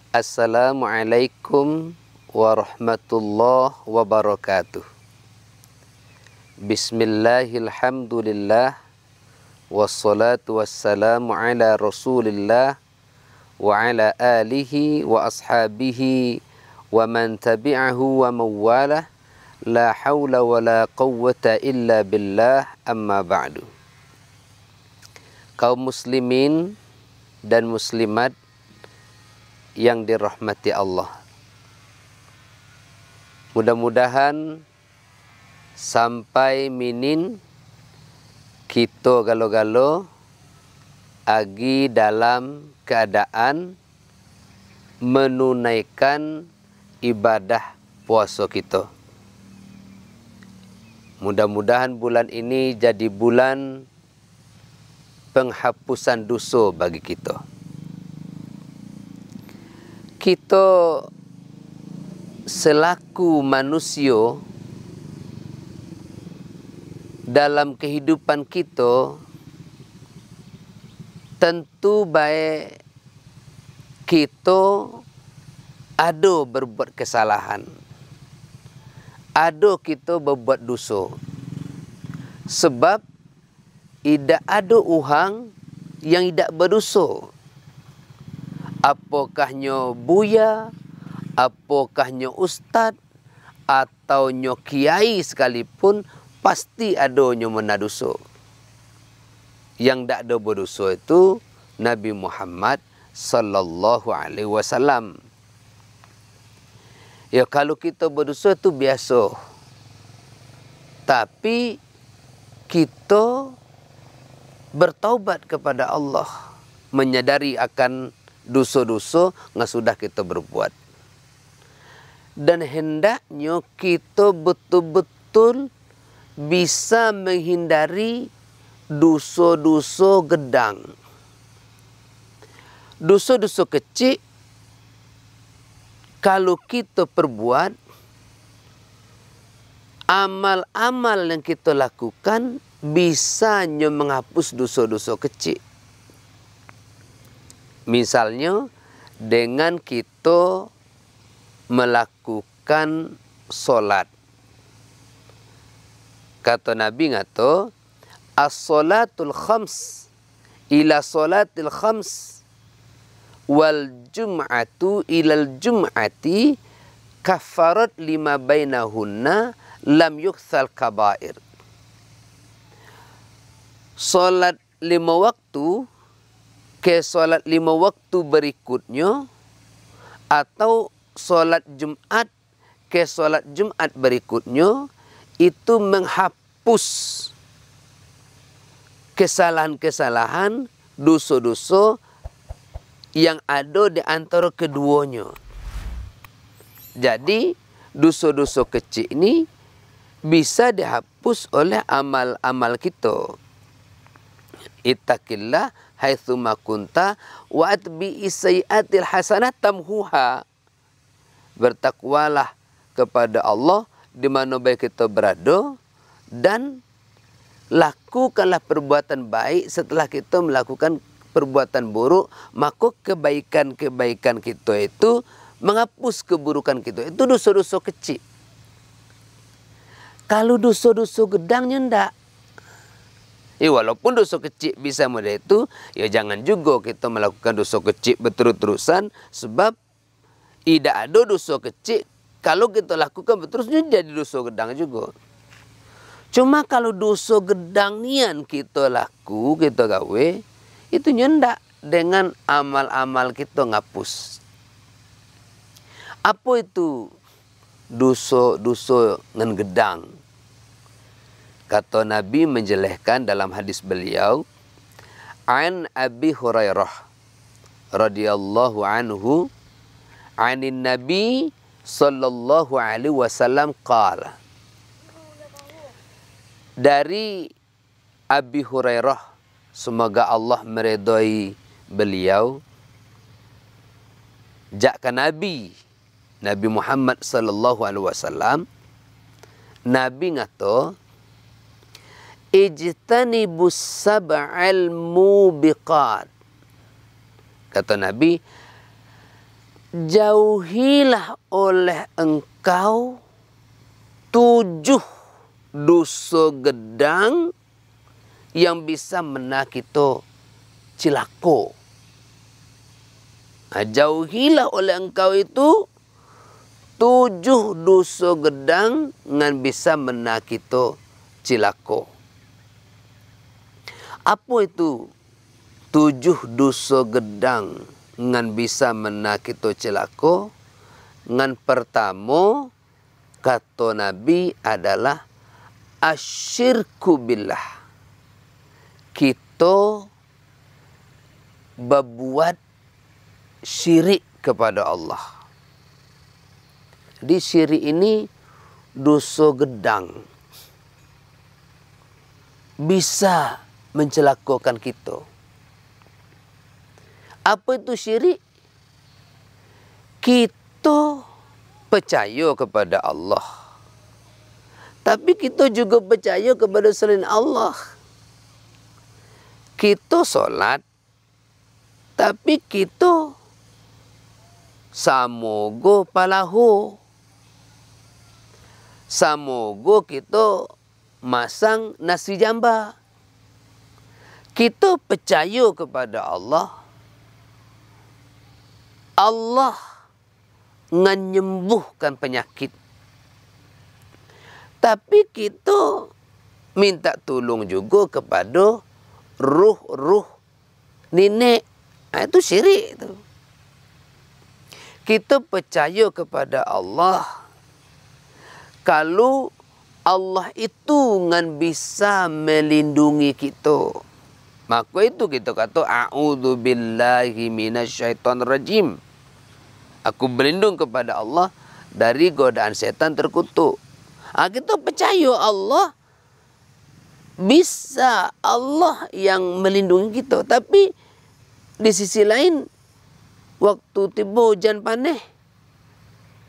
Assalamualaikum warahmatullahi wabarakatuh. Bismillahilhamdulillah, wassalatu wassalamu ala rasulillah wa ala alihi wa ashabihi wa man tabi'ahu wa mawalah. La hawla wa la quwwata illa billah, amma ba'du. Kaum muslimin dan muslimat yang dirahmati Allah, mudah-mudahan sampai minin kita galo-galo agi dalam keadaan menunaikan ibadah puasa kita. Mudah-mudahan bulan ini jadi bulan penghapusan dosa bagi kita. Kita selaku manusia dalam kehidupan kita tentu baik kita ada berbuat kesalahan, ada kita berbuat dosa. Sebab tidak ada orang yang tidak berdosa. Apakahnya buya, apakahnya ustaz, atau nyo kiai sekalipun, pasti adanya menadosa. Yang tak ada berdosa itu Nabi Muhammad sallallahu alaihi wasallam. Ya, kalau kita berdosa itu biasa. Tapi kita bertaubat kepada Allah, menyadari akan dosa-dosa yang sudah kita berbuat. Dan hendaknya kita betul-betul bisa menghindari dosa-dosa gedang. Dosa-dosa kecil, kalau kita perbuat, amal-amal yang kita lakukan bisa menghapus dosa-dosa kecil. Misalnya dengan kita melakukan solat. Kata Nabi ngato, as-salatul khams ila salatil khams wal jum'atu ilal jum'ati kafarat lima bainahunna lam yukthal kabair. Solat 5 waktu ke solat 5 waktu berikutnya, atau solat Jumat ke solat Jumat berikutnya, itu menghapus kesalahan-kesalahan, dosa-dosa yang ada di antara keduanya. Jadi dosa-dosa kecil ini bisa dihapus oleh amal-amal kita. Ittaqillah haitsuma kunta wa atbi'is sayyi'atil hasanat tamhuha. Bertakwalah kepada Allah di mana baik kita berada, dan lakukanlah perbuatan baik setelah kita melakukan perbuatan buruk, maka kebaikan-kebaikan kita itu menghapus keburukan kita. Itu dosa-dosa kecil. Kalau dosa-dosa gedangnya ndak. Walaupun dosa kecil bisa mudah itu, ya jangan juga kita melakukan dosa kecil berterus-terusan, sebab tidak ada dosa kecil kalau kita lakukan berterusnya jadi dosa gedang juga. Cuma kalau dosa gedang nian kita laku, kita gawe, itu nyendak dengan amal-amal kita ngapus. Apa itu dosa-dosa ngan gedang? Kata Nabi menjelaskan dalam hadis beliau, an Abi Hurairah radhiyallahu anhu anin Nabi sallallahu alaihi wasallam qala. Dari Abi Hurairah, semoga Allah meridai beliau, jakkan Nabi Muhammad sallallahu alaihi wasallam, Nabi ngato, ijtanibus sab'al mubiqat. Kata Nabi, jauhilah oleh engkau 7 dosa gedang yang bisa menakito cilako. Jauhilah oleh engkau itu 7 dosa gedang yang bisa menakito cilako. Apa itu 7 dosa gedang yang bisa menakito cilako? Yang pertama kata Nabi adalah asyirku billah. Kita berbuat syirik kepada Allah. Jadi syirik ini dosa gedang. Bisa mencelakakan kita. Apa itu syirik? Kita percaya kepada Allah. Tapi kita juga percaya kepada selain Allah. Kita solat, tapi kita samoga palahu. Samoga kita masang nasi jamba. Kita percaya kepada Allah. Allah menyembuhkan penyakit. Tapi kita minta tolong juga kepada ruh-ruh nenek. Itu syirik itu. Kita percaya kepada Allah. Kalau Allah itu ngan bisa melindungi kita. Maka itu kita kata a'udzubillahi minasyaitonirrajim. Aku berlindung kepada Allah dari godaan setan terkutuk. Kita percaya Allah bisa, Allah yang melindungi kita. Tapi di sisi lain, waktu tiba hujan panas,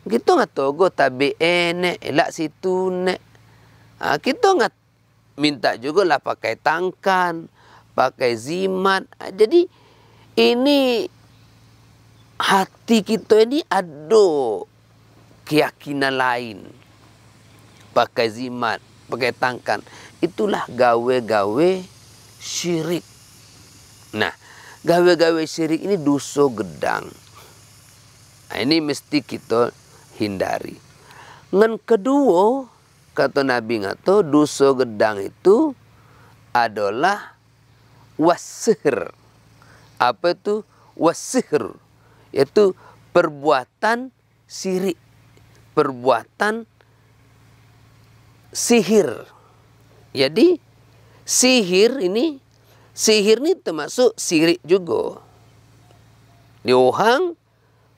kita nggak tahu tabi nek, elak situ nek. Kita nggak minta juga lah pakai tangkan, pakai zimat. Jadi ini hati kita ini ada keyakinan lain. Pakai zimat, pakai tangkan. Itulah gawe-gawe syirik. Nah, gawe-gawe syirik ini dosa gedang. Ini mesti kita hindari. Yang kedua, kata Nabi ngato, dosa gedang itu adalah wasihir. Apa itu wasihir? Yaitu perbuatan syirik. Perbuatan sihir. Jadi sihir ini termasuk syirik juga. Di orang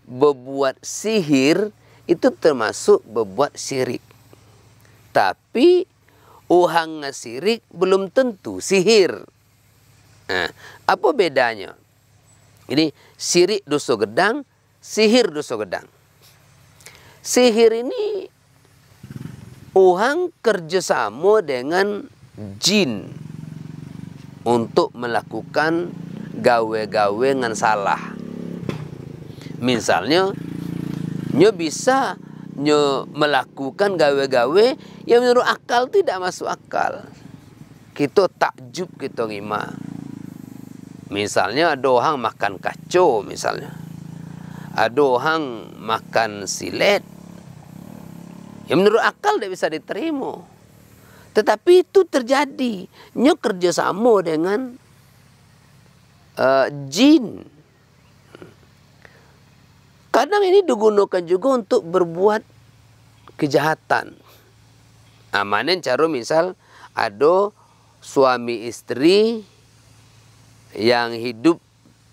berbuat sihir itu termasuk berbuat syirik. Tapi orang syirik belum tentu sihir. Apa bedanya? Ini syirik dosa gedang, sihir dosa gedang. Sihir ini orang kerjasama dengan jin untuk melakukan gawe-gawe yang salah. Misalnya, nyo bisa nyo melakukan gawe-gawe yang menurut akal tidak masuk akal. Kita takjub, kita ngima. Misalnya ada orang makan kacau misalnya. Ada orang makan silet. Yang menurut akal tidak bisa diterima. Tetapi itu terjadi. Nyo kerjasama dengan jin. Kadang ini digunakan juga untuk berbuat kejahatan. Amanen cara misal ada suami istri yang hidup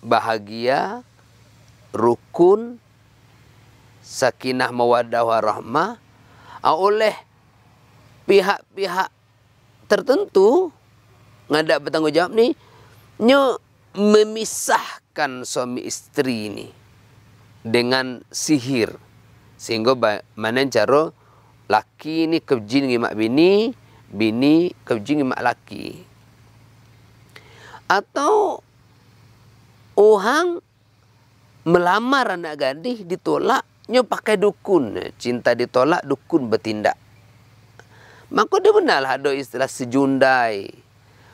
bahagia, rukun, sakinah mawaddah warahmah, oleh pihak-pihak tertentu ngadak bertanggung jawab ni, nyo memisahkan suami istri ini dengan sihir, sehingga mana cara laki ni kebjin ngimak bini, bini kebjin ngimak laki. Atau orang melamar anak gadis ditolak, nyo pakai dukun. Cinta ditolak, dukun bertindak. Maka dia benarlah ada istilah sejundai,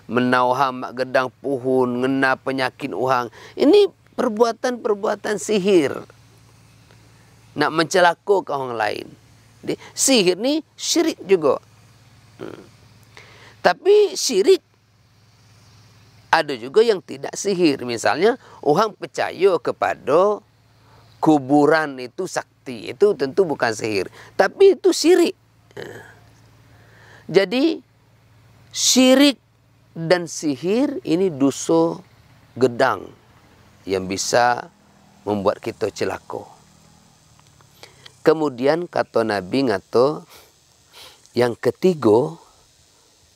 menauham mak gedang puhun, ngena penyakit uhang. Ini perbuatan-perbuatan sihir. Nak mencelakakan orang lain. Sihir ni syirik juga. Tapi syirik ada juga yang tidak sihir. Misalnya orang percaya kepada kuburan itu sakti. Itu tentu bukan sihir. Tapi itu syirik. Jadi syirik dan sihir ini dosa gedang yang bisa membuat kita celaka. Kemudian kata Nabi ngato yang ketiga,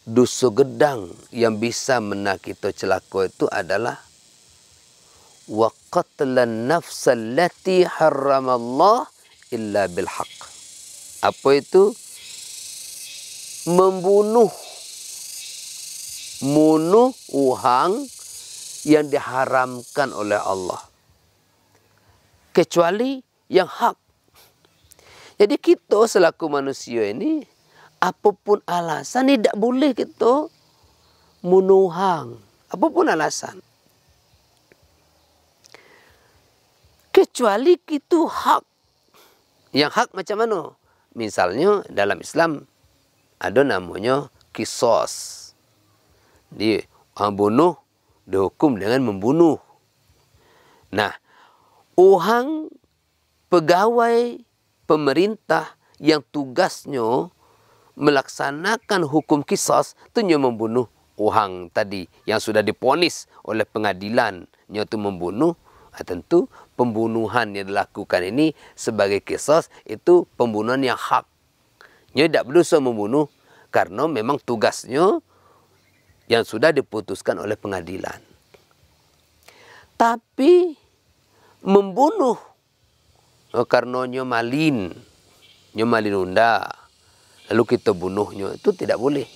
dosa gedang yang bisa menak kita celaka itu adalah wa qatlan nafsal lati harramallah illa bil haqq. Apa itu? Membunuh uhang yang diharamkan oleh Allah, kecuali yang hak. Jadi kita selaku manusia ini, apapun alasan, tidak boleh kita menuhang. Apapun alasan. Kecuali itu hak. Yang hak macam mana? Misalnya dalam Islam ada namanya kisos. Dia orang bunuh dihukum dengan membunuh. Nah, uhang pegawai pemerintah yang tugasnya melaksanakan hukum kisos itu nyo membunuh uhang tadi yang sudah diponis oleh pengadilan, nyo tu membunuh. Tentu pembunuhan yang dilakukan ini sebagai kisos itu pembunuhan yang hak. Nyo tidak berdosa membunuh karena memang tugasnya yang sudah diputuskan oleh pengadilan. Tapi membunuh karena nyo malin unda, lalu kita bunuhnya, itu tidak boleh.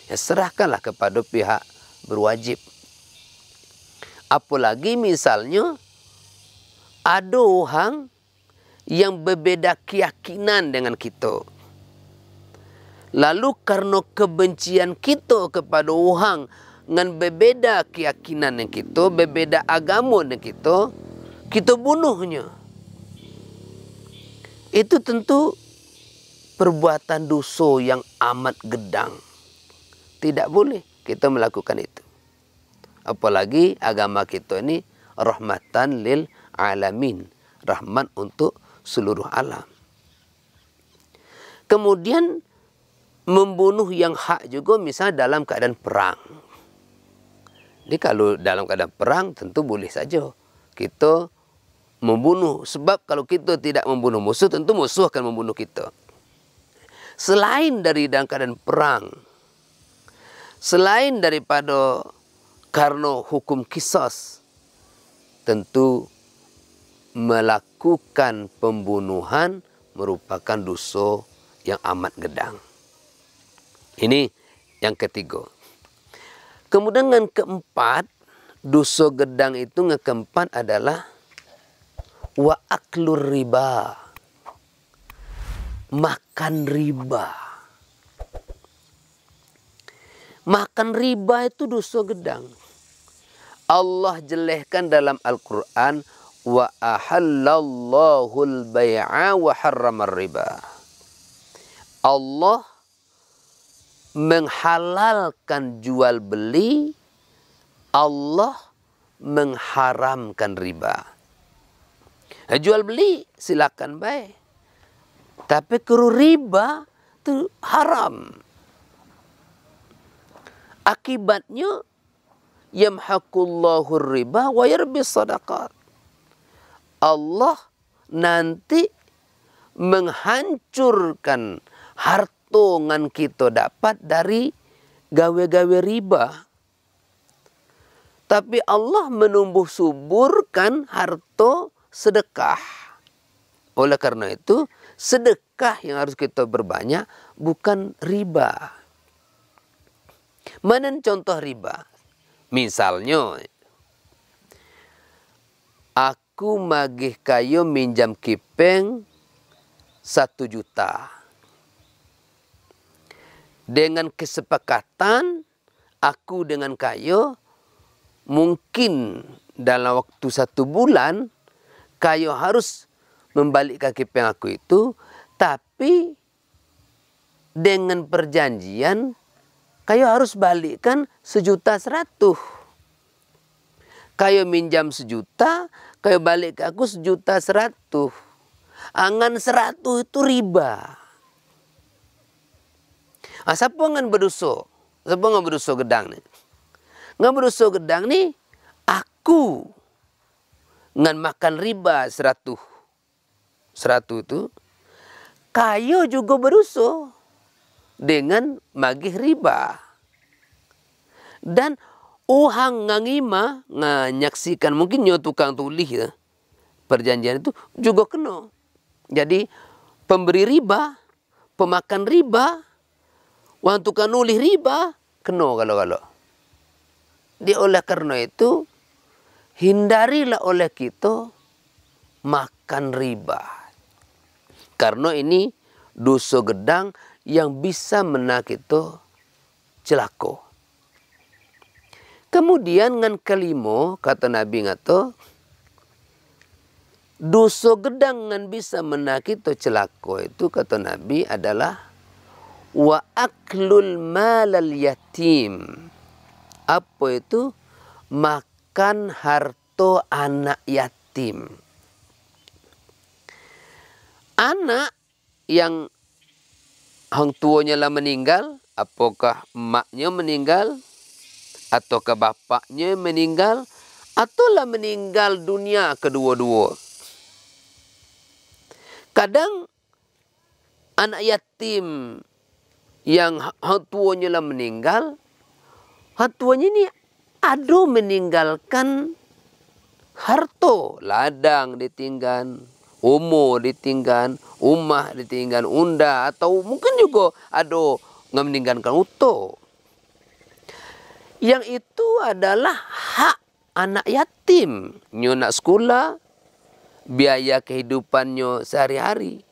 Ya, serahkanlah kepada pihak berwajib. Apalagi misalnya ada orang yang berbeda keyakinan dengan kita. Lalu karena kebencian kita kepada orang dengan berbeda keyakinan dengan kita, berbeda agama dengan kita bunuhnya. Itu tentu perbuatan dosa yang amat gedang. Tidak boleh kita melakukan itu. Apalagi agama kita ini rahmatan lil alamin. Rahmat untuk seluruh alam. Kemudian membunuh yang hak juga misalnya dalam keadaan perang. Jadi kalau dalam keadaan perang tentu boleh saja kita membunuh. Sebab kalau kita tidak membunuh musuh, tentu musuh akan membunuh kita. Selain dari dalam keadaan perang, selain daripada karena hukum kisos, tentu melakukan pembunuhan merupakan dosa yang amat gedang. Ini yang ketiga. Kemudian yang keempat, dosa gedang itu yang keempat adalah wa aklur riba. Makan riba. Makan riba itu dosa gedang. Allah jelehkan dalam Al-Quran, wa ahallallahu al-bay'a wa harramar riba. Allah menghalalkan jual beli, Allah mengharamkan riba. Nah, jual beli silakan baik. Tapi kalau riba itu haram. Akibatnya yamhaqullahu riba wa yarbis sadaqat. Allah nanti menghancurkan harta yang kita dapat dari gawe-gawe riba. Tapi Allah menumbuh suburkan harta sedekah. Oleh karena itu, sedekah yang harus kita berbanyak bukan riba. Mana contoh riba? Misalnya, aku magih kayo minjam kipeng 1 juta. Dengan kesepakatan aku dengan kayo, mungkin dalam waktu 1 bulan kayo harus membalikkan kipeng aku itu, tapi dengan perjanjian kayo harus balikkan 1.100.000. Kayo minjam 1 juta, kayo balik ke aku 1.100.000. Angan 100 itu riba. Siapa ngan berdosa? Siapa ngan berdosa gedang ni? Ngan berdosa gedang ni, aku ngan makan riba 100 itu, kayo juga berdosa dengan magih riba. Dan uhang ngangima nyaksikan, mungkin nyo tukang tulis ya, perjanjian itu juga kena. Jadi pemberi riba, pemakan riba, wang tukang nulis riba, kena kalau. Di oleh karena itu, hindarilah oleh kita makan riba. Karena ini dosa gedang yang bisa mena kita celaka. Kemudian ngan kelima, kata Nabi ngato, dosa gedang ngan bisa mena kita celaka itu, kata Nabi, adalah wa aklul malal yatim. Apa itu? Makan harta anak yatim. Anak yang hang tuanya lah meninggal, apakah emaknya meninggal, ataukah bapaknya meninggal, atau lah meninggal dunia kedua-dua. Kadang anak yatim yang hang tuanya lah meninggal, hang tuanya ni ada meninggalkan harta, ladang ditinggal, umur ditinggal, rumah ditinggal, unda, atau mungkin juga ada yang meninggalkan utuh. Yang itu adalah hak anak yatim. Nyo nak sekolah, biaya kehidupannya sehari-hari.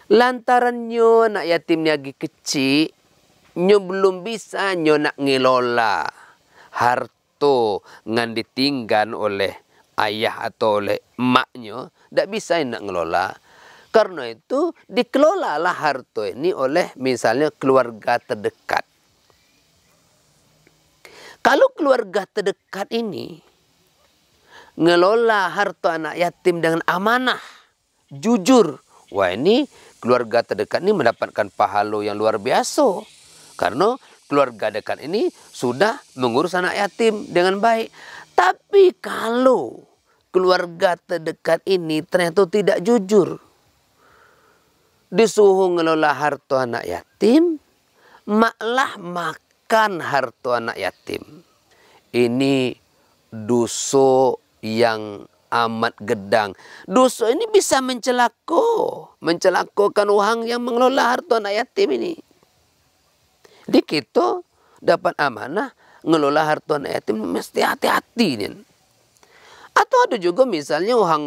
Lantaran nyo anak yatim ni lagi kecil, nyo belum bisa nyo nak ngelola harta ngan ditinggal oleh ayah atau oleh emaknya, tak bisa nak ngelola. Karena itu dikelolalah harta ini oleh misalnya keluarga terdekat. Kalau keluarga terdekat ini ngelola harta anak yatim dengan amanah, jujur, wah ini keluarga terdekat ini mendapatkan pahala yang luar biasa. Karena keluarga dekat ini sudah mengurus anak yatim dengan baik. Tapi kalau keluarga terdekat ini ternyata tidak jujur, disuruh ngelola harta anak yatim, malah makan harta anak yatim. Ini dosa yang amat gedang. Dosa ini bisa mencelakakan orang yang mengelola harta anak yatim ini. Jadi kita dapat amanah ngelola harta anak yatim mesti hati-hati nih. Atau ada juga misalnya orang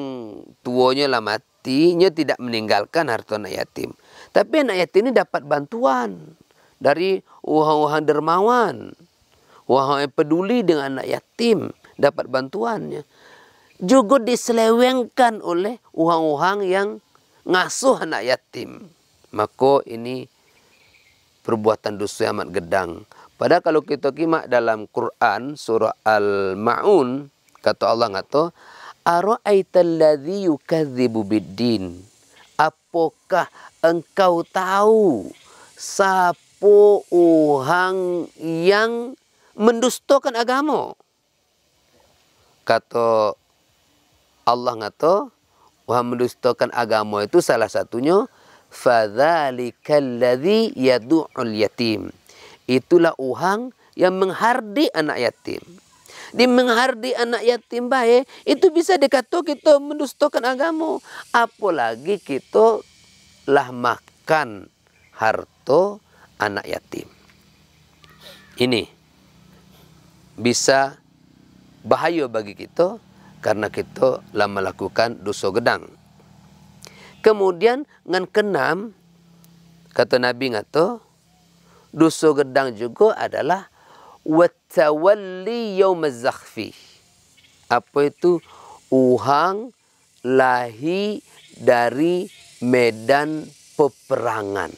tuanya lah mati, nya tidak meninggalkan harta anak yatim. Tapi anak yatim ini dapat bantuan dari orang-orang dermawan, orang yang peduli dengan anak yatim, dapat bantuannya. Juga diselewengkan oleh orang-orang yang ngasuh anak yatim. Maka ini perbuatan dosa amat gedang. Padahal kalau kita kimak dalam Quran surah Al-Ma'un, kata Allah ngato, ara'aital ladzi yukadzibu biddin. Apakah engkau tahu siapa orang yang mendustakan agama? Kata Allah ngato, orang mendustakan agama itu salah satunya fadzalikal ladzi yad'ul yatim. Itulah orang yang menghardi anak yatim. Di menghardi anak yatim baik, itu bisa dikata kita mendustakan agama. Apalagi kita lah makan harta anak yatim. Ini bisa bahaya bagi kita karena kita lah melakukan dosa gedang. Kemudian ngan keenam, kata Nabi ngato, dosa gedang juga adalah watawalli yaumaz zakhfi. Apa itu? Uhang lahi dari medan peperangan.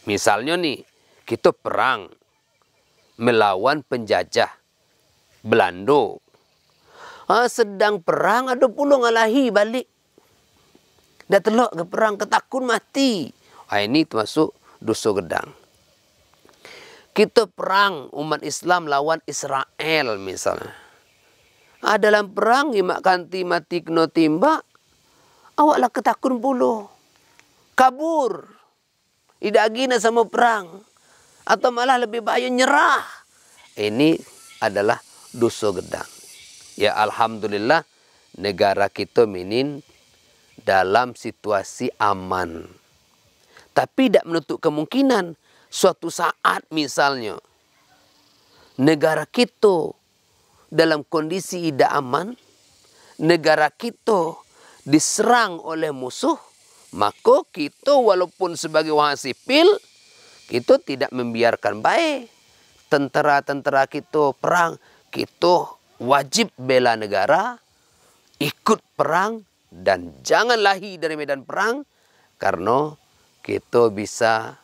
Misalnya nih, kita perang melawan penjajah Belanda. Sedang perang ada pula ngalahi balik. Dah telok ke perang, ketakut mati. Ini termasuk dosa gedang. Kita perang umat Islam lawan Israel misalnya. Dalam perang, imak kanti mati kena timbak. Awaklah ketakut pula. Kabur. Tidak gina sama perang. Atau malah lebih bahaya nyerah. Ini adalah dosa gedang. Ya Alhamdulillah, negara kita minin dalam situasi aman. Tapi tidak menutup kemungkinan suatu saat misalnya negara kita dalam kondisi tidak aman, negara kita diserang oleh musuh, maka kita walaupun sebagai orang sipil, kita tidak membiarkan baik. Tentera-tentera kita perang, kita wajib bela negara, ikut perang, dan jangan lari dari medan perang, karena kita bisa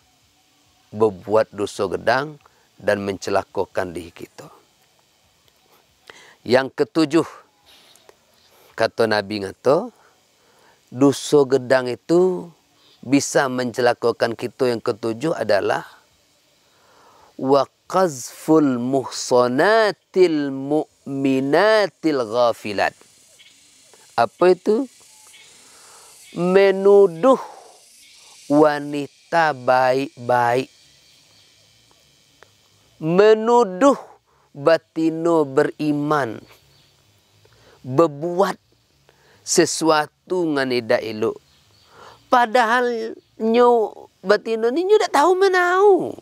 berbuat dosa gedang dan mencelakakan diri kita. Yang ketujuh, kata Nabi ngato, dosa gedang itu bisa mencelakakan kita. Yang ketujuh adalah wa qazful muhsanatil mu'minatil ghafilat. Apa itu? Menuduh wanita baik-baik. Menuduh batino beriman. Berbuat sesuatu nganida elok. Padahal nyo batino ni nyo tak tahu menau.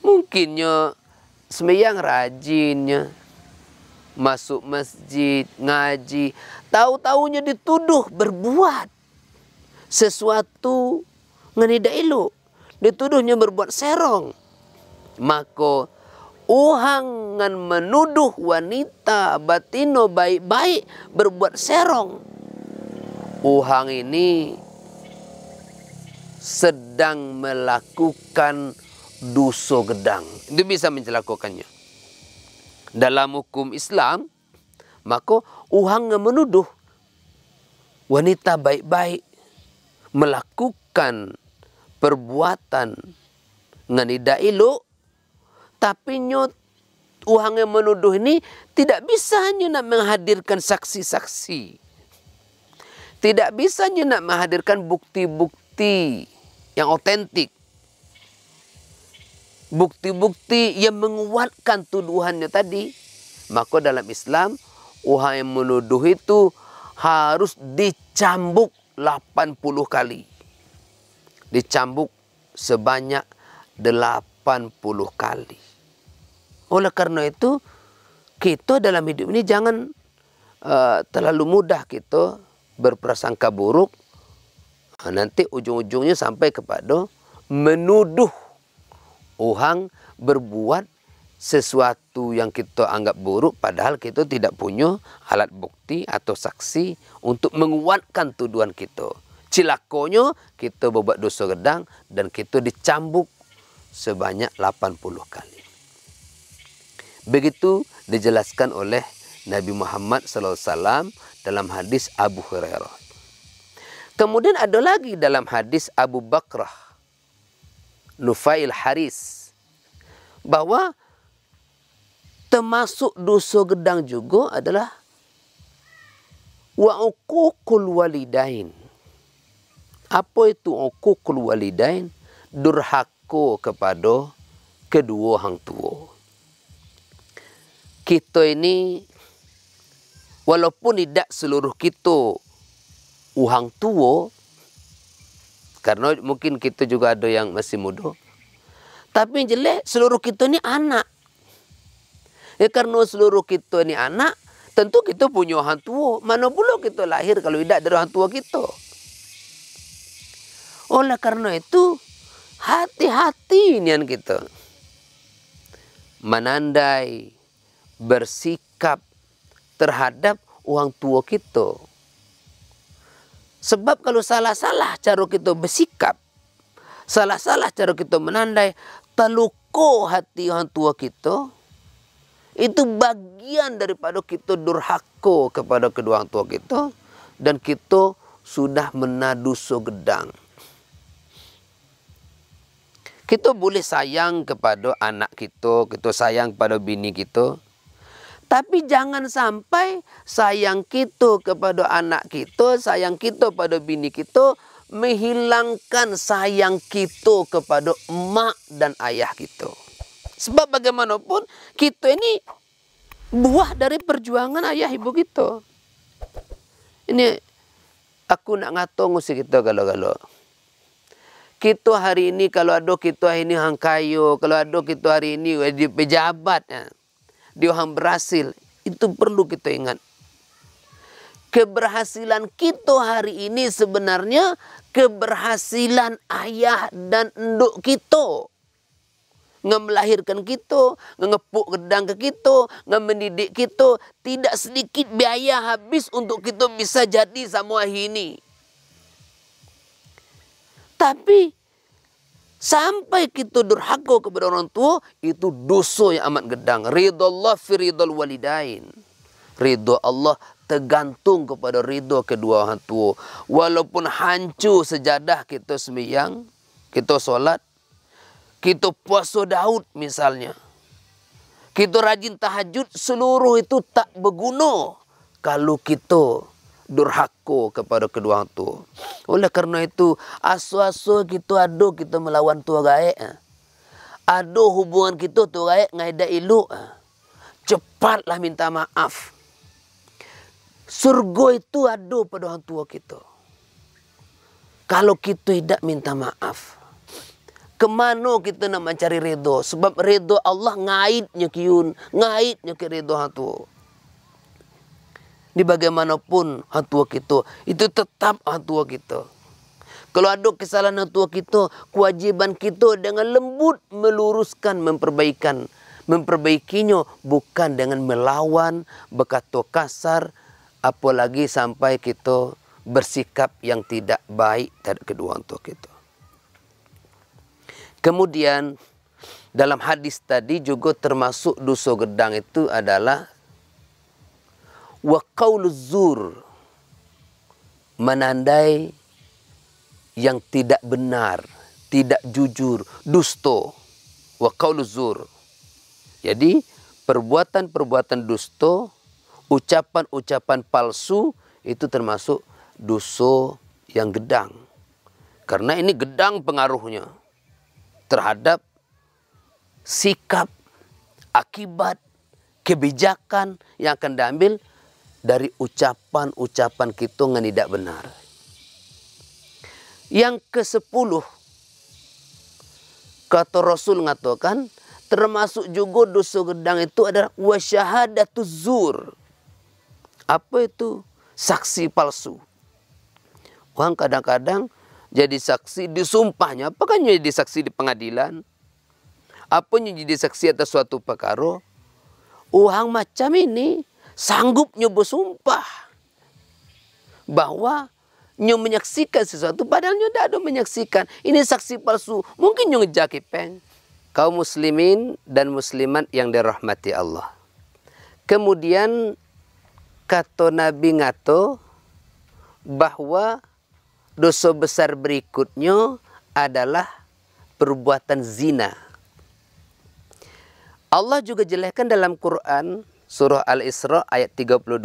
Mungkinnya sembahyang rajinnya, masuk masjid, ngaji, tahu-tahunya dituduh berbuat sesuatu nganida elok, dituduhnya berbuat serong. Maka uhang ngan menuduh wanita batino baik-baik berbuat serong. Uhang ini sedang melakukan dosa gedang. Itu bisa mencelakakannya. Dalam hukum Islam, maka uhang yang menuduh wanita baik-baik melakukan perbuatan nganida elok, tapi uhang yang menuduh ini tidak bisa hanya nak menghadirkan saksi-saksi. Tidak bisa hanya nak menghadirkan bukti-bukti yang otentik. Bukti-bukti yang menguatkan tuduhannya tadi. Maka dalam Islam, uhang yang menuduh itu harus dicambuk 80 kali. Dicambuk sebanyak 80 kali. Oleh karena itu, kita dalam hidup ini jangan terlalu mudah kita berprasangka buruk. Nanti ujung-ujungnya sampai kepada menuduh uhang berbuat sesuatu yang kita anggap buruk, padahal kita tidak punya alat bukti atau saksi untuk menguatkan tuduhan kita. Cilakonya kita berbuat dosa gedang dan kita dicambuk sebanyak 80 kali. Begitu dijelaskan oleh Nabi Muhammad SAW dalam hadis Abu Hurairah. Kemudian ada lagi dalam hadis Abu Bakrah Nufail Haris, bahwa termasuk dosa gedang juga adalah wa uququl walidain. Apa itu uququl walidain? Durhaka kepada kedua orang tua. Kita ini walaupun tidak seluruh kita orang tua, karena mungkin kita juga ada yang masih muda. Tapi yang jelek seluruh kita ni anak. Karena seluruh kita ni anak, tentu kita punya orang tua. Mana pula kita lahir kalau tidak dari orang tua kita. Oleh karena itu, hati-hati nian kita menandai, bersikap terhadap orang tua kita. Sebab kalau salah-salah cara kita bersikap, salah-salah cara kita menandai, terluka hati orang tua kita, itu bagian daripada kita durhaka kepada kedua orang tua kita, dan kita sudah menadu dosa gedang. Kita boleh sayang kepada anak kita sayang kepada bini kita. Tapi jangan sampai sayang kita kepada anak kita, sayang kita pada bini kita, menghilangkan sayang kita kepada emak dan ayah kita. Sebab bagaimanapun, kita ini buah dari perjuangan ayah ibu kita. Ini, aku nak ngatung usia kita kalau-kalau. Kita hari ini, kalau ada kita hari ini hang kaya, kalau ada kita hari ini di pejabat, dia orang berhasil, itu perlu kita ingat. Keberhasilan kita hari ini sebenarnya keberhasilan ayah dan enduk kita. Melahirkan kita, ngepuk gedang ke kita, mendidik kita. Tidak sedikit biaya habis untuk kita bisa jadi sama hari ini. Tapi sampai kita durhaka kepada orang tua, itu dosa yang amat gedang. Ridha Allah fi ridhal walidain. Ridha Allah tergantung kepada ridha kedua orang tua. Walaupun hancur sejadah kita sembahyang, kita solat, kita puasa Daud misalnya, kita rajin tahajud, seluruh itu tak berguna kalau kita durhaka kepada kedua orang tua. Oleh kerana itu, asa-asa kita ada kita melawan tua gaib. Ada hubungan kita tua gaib dengan ida elok. Cepatlah minta maaf. Surga itu ada pada orang tua kita. Kalau kita tidak minta maaf, kemana kita nak mencari redha? Sebab redha Allah ngaitnya kiun, ngaitnya ke redha orang tua. Di bagaimanapun orang tua kita, itu tetap orang tua kita. Kalau ada kesalahan orang tua kita, kewajiban kita dengan lembut meluruskan, memperbaikinya, bukan dengan melawan, berkata kasar, apalagi sampai kita bersikap yang tidak baik terhadap kedua orang tua kita. Kemudian dalam hadis tadi juga termasuk dosa gedang itu adalah wa qauluz zur, menandai yang tidak benar, tidak jujur, dusta. Wa qauluz zur. Jadi perbuatan-perbuatan dusta, ucapan-ucapan palsu itu termasuk dosa yang gedang. Karena ini gedang pengaruhnya terhadap sikap, akibat, kebijakan yang akan diambil dari ucapan-ucapan kita yang tidak benar. Yang ke-10, kata Rasul mengatakan, termasuk juga dosa gedang itu adalah wasyahadatuz zur. Apa itu? Saksi palsu. Orang kadang-kadang jadi saksi disumpahnya. Apakah jadi saksi di pengadilan? Apanya jadi saksi atas suatu perkara? Orang macam ini sanggupnya bersumpah bahwa nyo menyaksikan sesuatu padahal nyo tidak ada menyaksikan. Ini saksi palsu. Mungkin nyo ngejakipeng. Kaum muslimin dan muslimat yang dirahmati Allah. Kemudian kata Nabi ngato bahwa dosa besar berikutnya adalah perbuatan zina. Allah juga jelaskan dalam Quran surah Al-Isra ayat 32.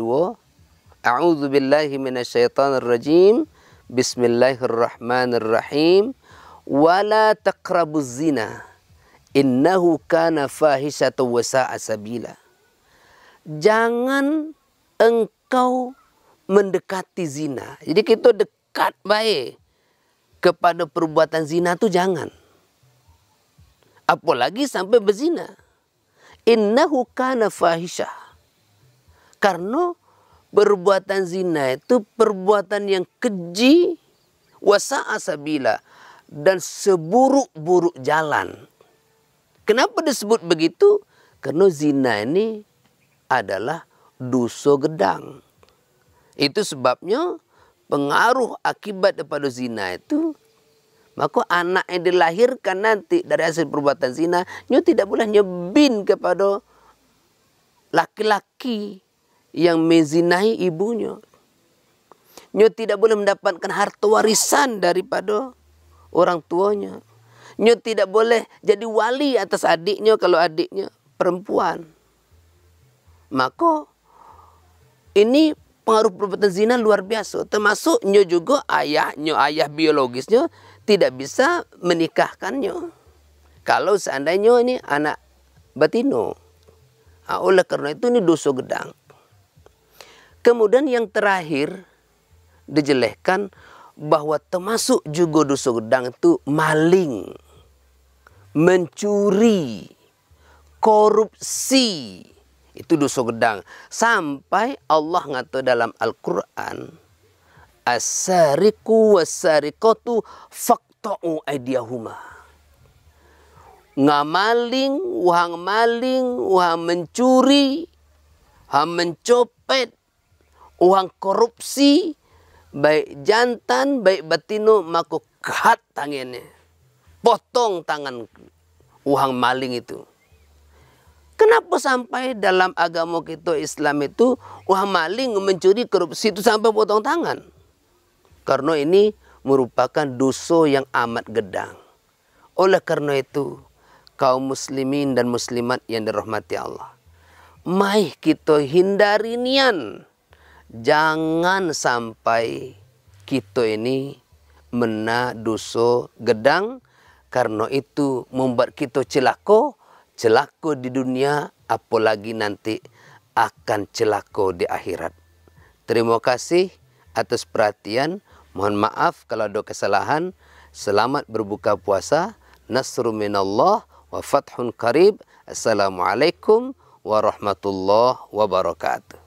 A'udzu billahi minasyaitonir rajim. Bismillahirrahmanirrahim. Wala taqrabuz zina. Innahu kana fahisyatan wa sa'a sabila. Jangan engkau mendekati zina. Jadi kita dekat baik kepada perbuatan zina tu jangan. Apalagi sampai berzina. Innahu kana fahisyah. Karena perbuatan zina itu perbuatan yang keji, wasa'a sabila, dan seburuk-buruk jalan. Kenapa disebut begitu? Karena zina ini adalah dosa gedang. Itu sebabnya pengaruh akibat daripada zina itu, maka anak yang dilahirkan nanti dari hasil perbuatan zina, nyo tidak boleh nyebin kepada laki-laki yang menzinahi ibunya. Nyo tidak boleh mendapatkan harta warisan daripada orang tuanya. Nyo tidak boleh jadi wali atas adiknya kalau adiknya perempuan. Maka ini pengaruh perbuatan zina luar biasa. Termasuk nyo juga ayahnya, ayah biologisnya tidak bisa menikahkannya. Kalau seandainya ini anak batino. Oleh karena itu ini dosa gedang. Kemudian yang terakhir dijelaskan bahwa termasuk juga dosa gedang itu maling, mencuri, korupsi. Itu dosa gedang. Sampai Allah ngata dalam Al-Quran, as-sariqu was-sariqatu faqta'u aydiyahuma. Ngamaling, wahang mencuri, wahang mencopet, wahang korupsi, baik jantan, baik batino, maka kat tangannya. Potong tangan wahang maling itu. Kenapa sampai dalam agama kita Islam itu wahang maling, mencuri, korupsi itu sampai potong tangan? Karena ini merupakan dosa yang amat gedang. Oleh karena itu, kaum muslimin dan muslimat yang dirahmati Allah, mari kita hindari nian. Jangan sampai kita ini mena dosa gedang, karena itu membuat kita celaka di dunia, apalagi nanti akan celaka di akhirat. Terima kasih atas perhatian. Mohon maaf kalau ada kesalahan. Selamat berbuka puasa. Nasru minallah wa fathun qarib. Assalamualaikum warahmatullahi wabarakatuh.